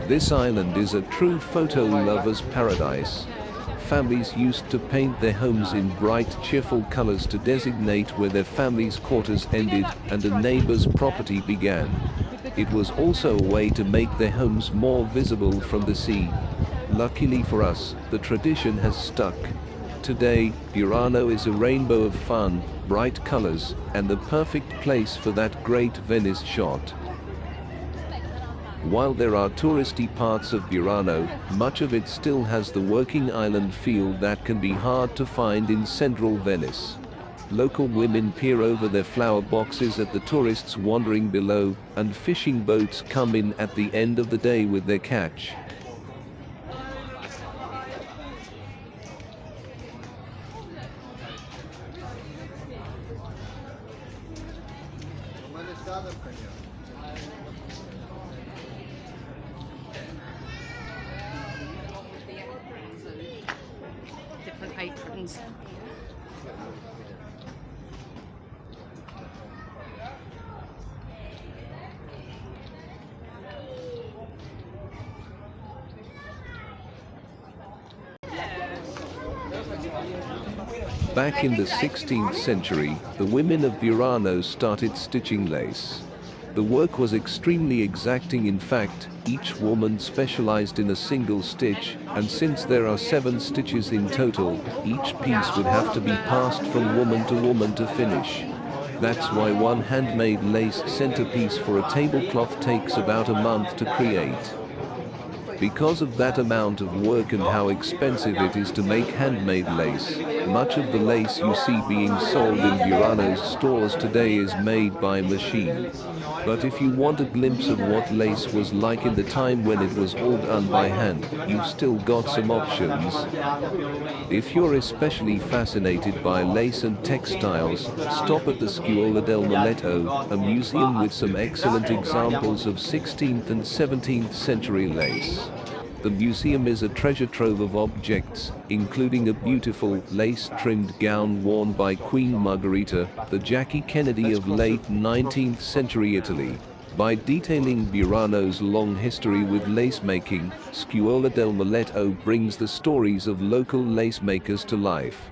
This island is a true photo lover's paradise. Families used to paint their homes in bright, cheerful colors to designate where their family's quarters ended and a neighbor's property began. It was also a way to make their homes more visible from the sea. Luckily for us, the tradition has stuck. Today, Burano is a rainbow of fun, bright colors, and the perfect place for that great Venice shot. While there are touristy parts of Burano, much of it still has the working island feel that can be hard to find in central Venice. Local women peer over their flower boxes at the tourists wandering below, and fishing boats come in at the end of the day with their catch. Different aprons. Back in the 16th century, the women of Burano started stitching lace. The work was extremely exacting. In fact, each woman specialized in a single stitch, and since there are 7 stitches in total, each piece would have to be passed from woman to finish. That's why one handmade lace centerpiece for a tablecloth takes about a month to create. Because of that amount of work and how expensive it is to make handmade lace, much of the lace you see being sold in Burano's stores today is made by machine. But if you want a glimpse of what lace was like in the time when it was all done by hand, you've still got some options. If you're especially fascinated by lace and textiles, stop at the Scuola del Muletto, a museum with some excellent examples of 16th and 17th century lace. The museum is a treasure trove of objects, including a beautiful, lace-trimmed gown worn by Queen Margherita, the Jackie Kennedy of late 19th century Italy. By detailing Burano's long history with lace making, Scuola del Muletto brings the stories of local lace makers to life.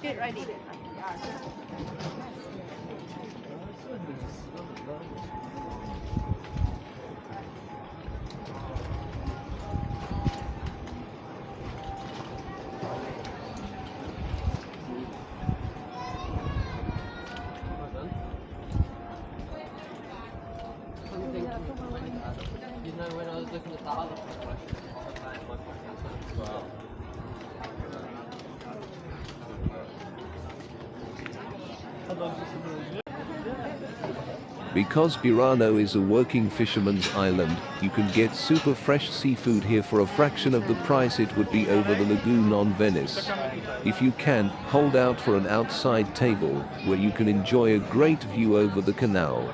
Get ready. You know, when I was looking at the other preparation, I had my pocket as well. Because Burano is a working fisherman's island, you can get super fresh seafood here for a fraction of the price it would be over the lagoon on Venice. If you can, hold out for an outside table, where you can enjoy a great view over the canal.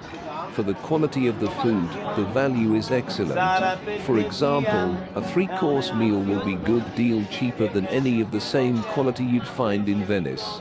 For the quality of the food, the value is excellent. For example, a 3-course meal will be good deal cheaper than any of the same quality you'd find in Venice.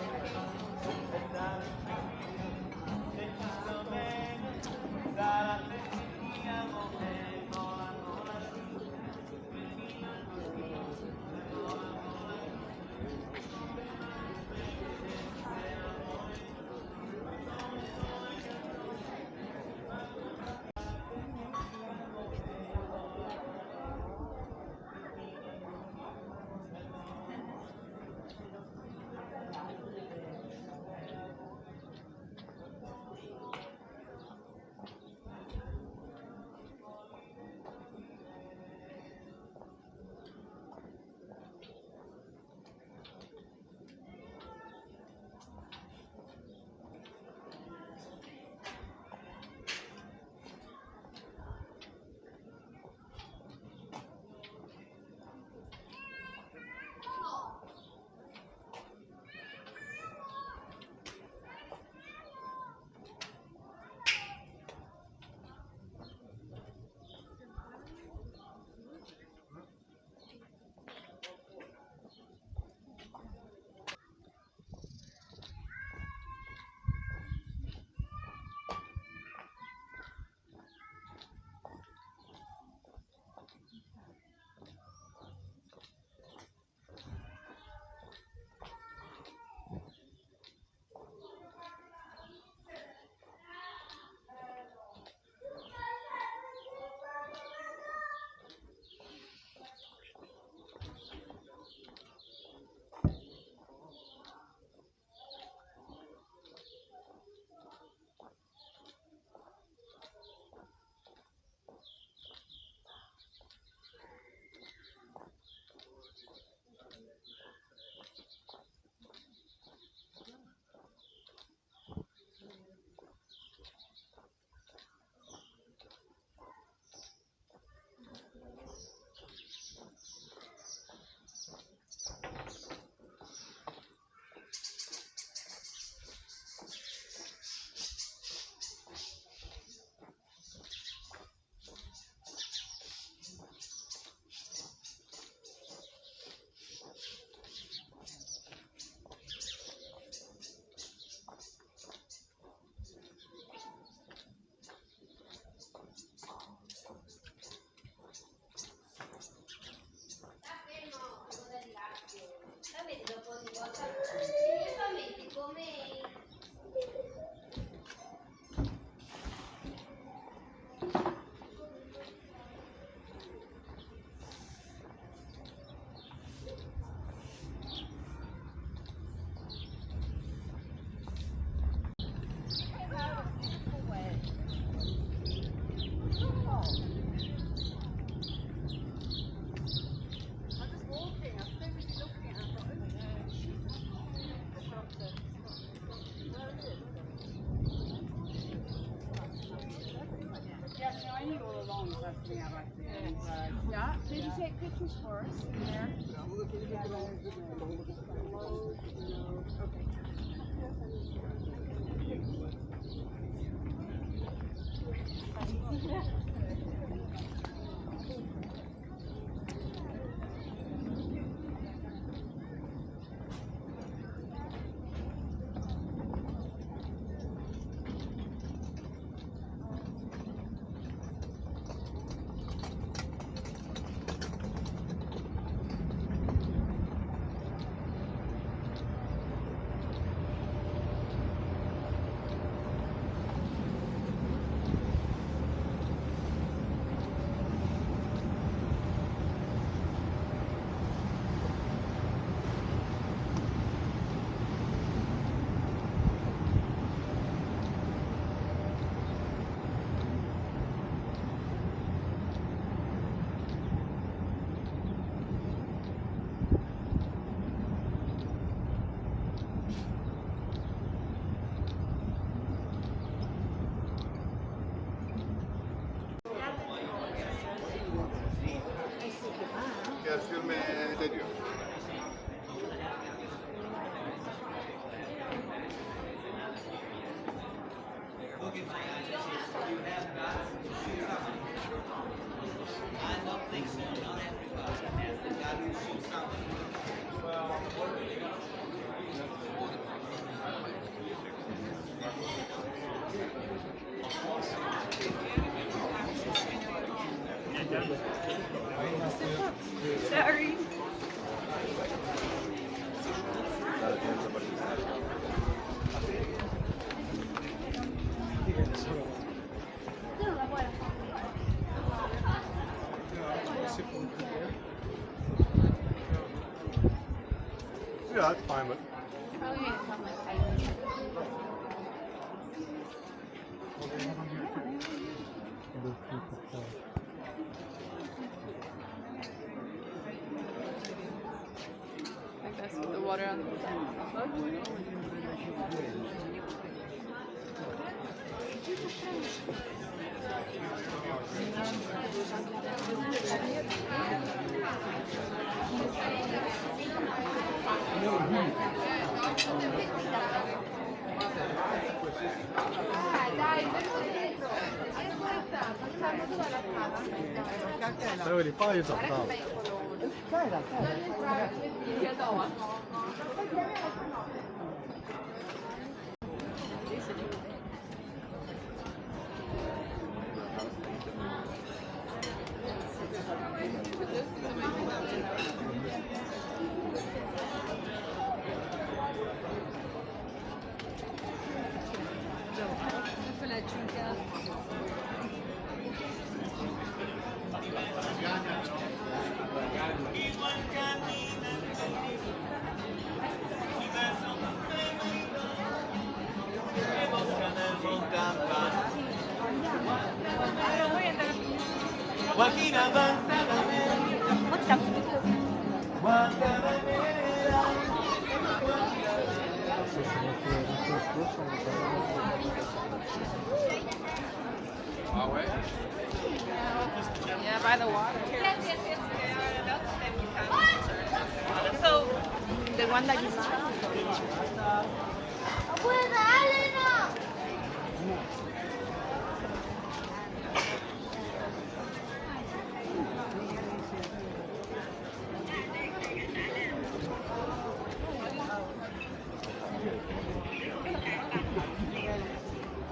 Yeah. Did you take pictures for us in there? Bien sûr, mais c'est dur. Sorry. Yeah, it's fine, but Probably gonna come like 5 minutes. Like that's with the water on the boat. Dai, verso dietro. Aspetta, facciamo tutta la strada. 待会你抱一走到。你先走啊。Yeah, by the water. Yes, yes, yes. So, the one that you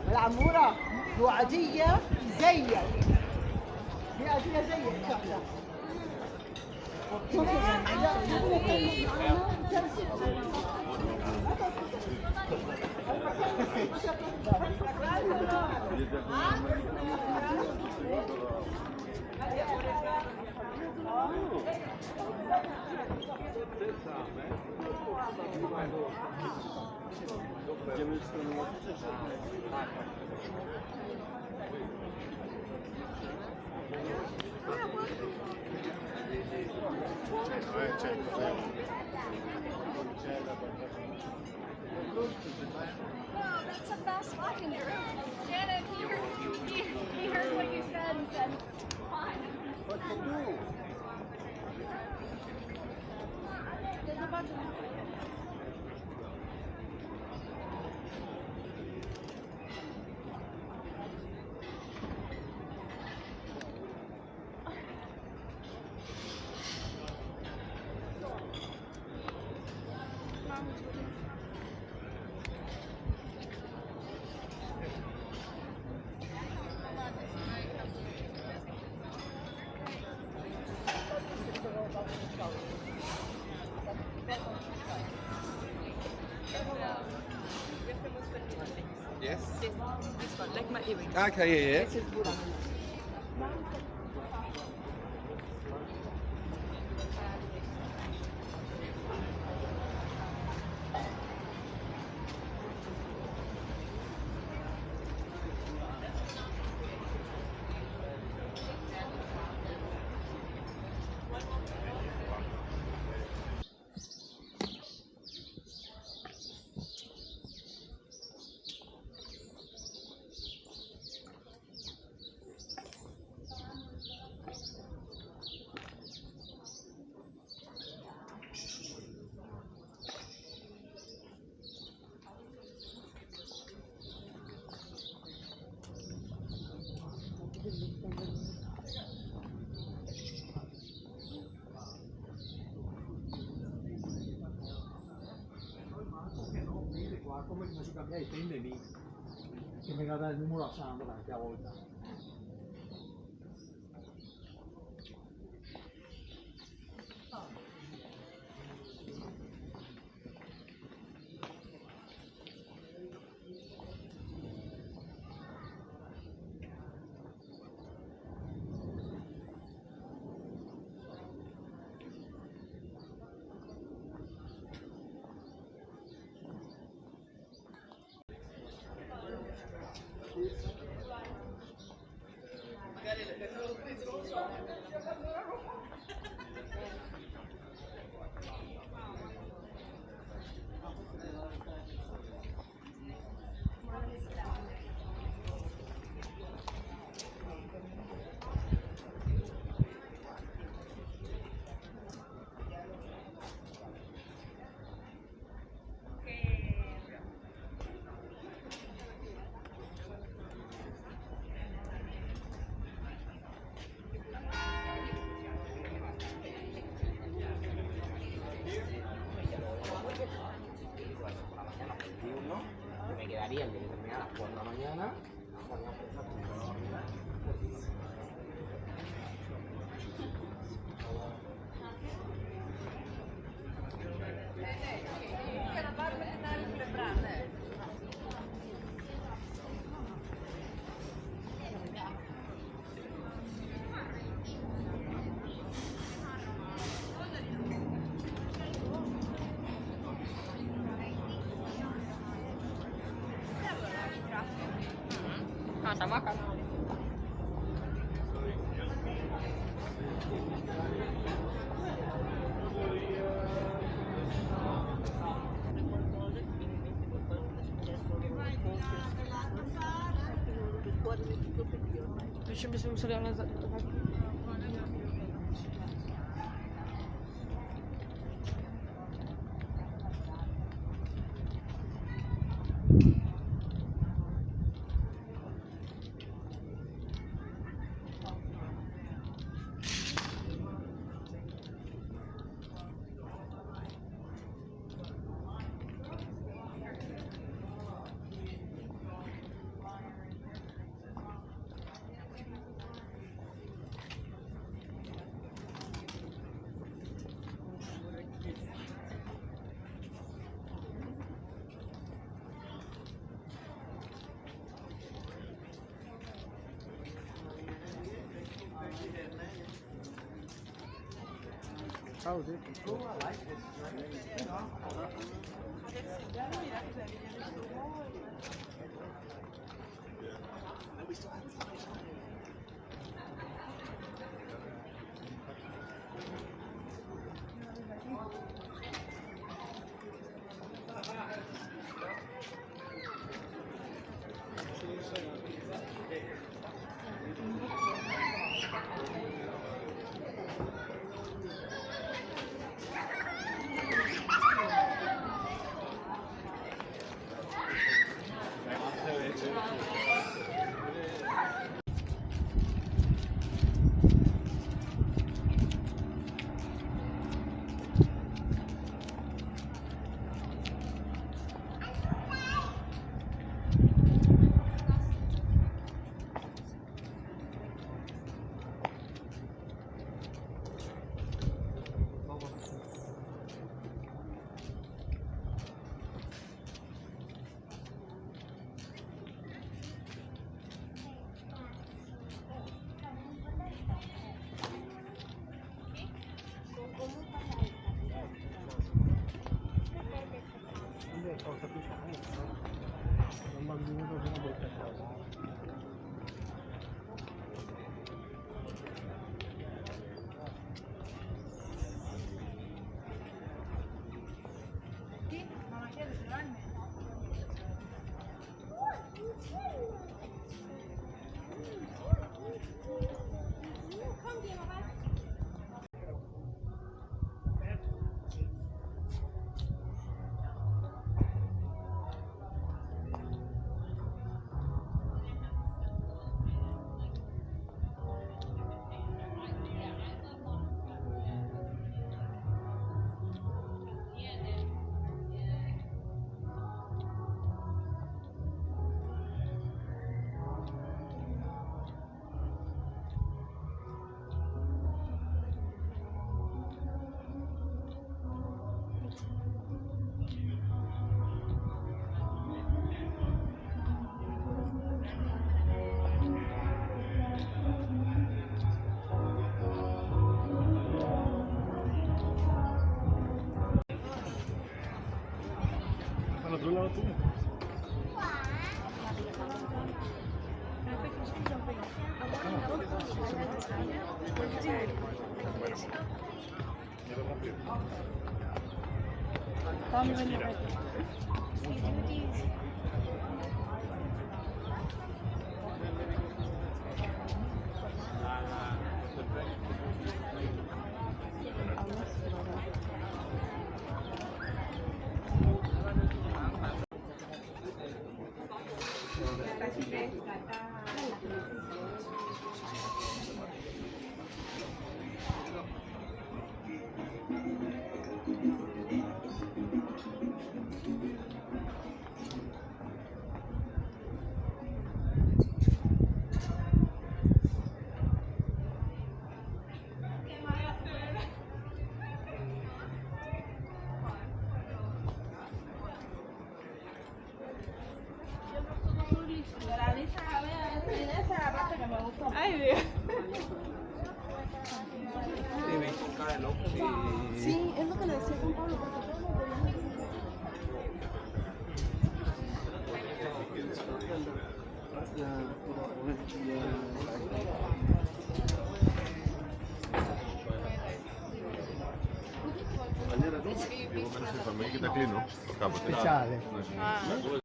العمورة وعدية زيك هي عدية زيك شغلة No, that's a fast walk in your room. Janet, he heard what you said and said, Okay, yeah, This is Buran. Qua come si cambia i tende lì, che mi dà il numero a Sandra anche a volta. Me quedaría el de que termina a las 4 de la mañana. Masa makan. Musimy sobie sobie na Ciao, sì. lo tiene. Ay, Dios. Sí, es lo que le decía Juan Pablo, porque todos los gobiernos... Devo mettere sempre, che da qui no? Capo, Speciale. Ah.